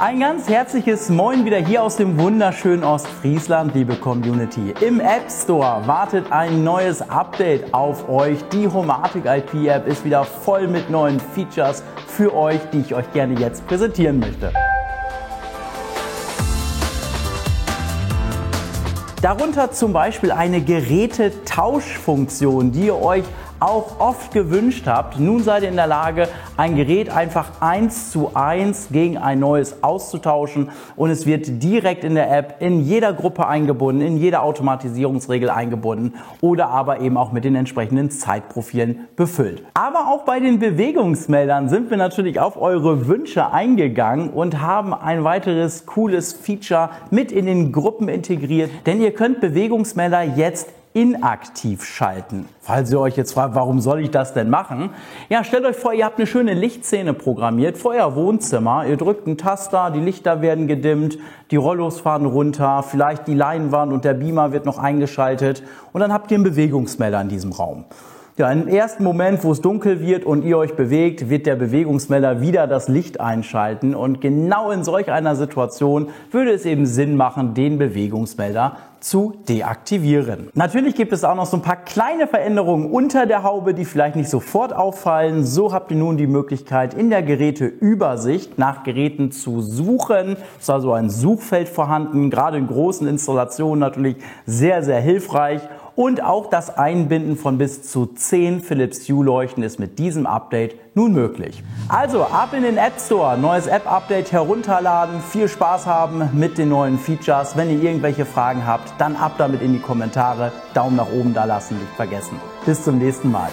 Ein ganz herzliches Moin wieder hier aus dem wunderschönen Ostfriesland, liebe Community. Im App Store wartet ein neues Update auf euch. Die Homatic IP App ist wieder voll mit neuen Features für euch, die ich euch gerne jetzt präsentieren möchte. Darunter zum Beispiel eine Gerätetauschfunktion, die ihr euch auch oft gewünscht habt. Nun seid ihr in der Lage, ein Gerät einfach 1:1 gegen ein neues auszutauschen und es wird direkt in der App in jeder Gruppe eingebunden, in jeder Automatisierungsregel eingebunden oder aber eben auch mit den entsprechenden Zeitprofilen befüllt. Aber auch bei den Bewegungsmeldern sind wir natürlich auf eure Wünsche eingegangen und haben ein weiteres cooles Feature mit in den Gruppen integriert, denn ihr könnt Bewegungsmelder jetzt inaktiv schalten. Falls ihr euch jetzt fragt, warum soll ich das denn machen? Ja, stellt euch vor, ihr habt eine schöne Lichtszene programmiert für euer Wohnzimmer. Ihr drückt einen Taster, die Lichter werden gedimmt, die Rollos fahren runter, vielleicht die Leinwand und der Beamer wird noch eingeschaltet und dann habt ihr einen Bewegungsmelder in diesem Raum. Ja, im ersten Moment, wo es dunkel wird und ihr euch bewegt, wird der Bewegungsmelder wieder das Licht einschalten und genau in solch einer Situation würde es eben Sinn machen, den Bewegungsmelder zu deaktivieren. Natürlich gibt es auch noch so ein paar kleine Veränderungen unter der Haube, die vielleicht nicht sofort auffallen. So habt ihr nun die Möglichkeit, in der Geräteübersicht nach Geräten zu suchen. Es ist also ein Suchfeld vorhanden, gerade in großen Installationen natürlich sehr, sehr hilfreich. Und auch das Einbinden von bis zu 10 Philips Hue Leuchten ist mit diesem Update nun möglich. Also ab in den App Store, neues App-Update herunterladen, viel Spaß haben mit den neuen Features. Wenn ihr irgendwelche Fragen habt, dann ab damit in die Kommentare, Daumen nach oben da lassen, nicht vergessen. Bis zum nächsten Mal.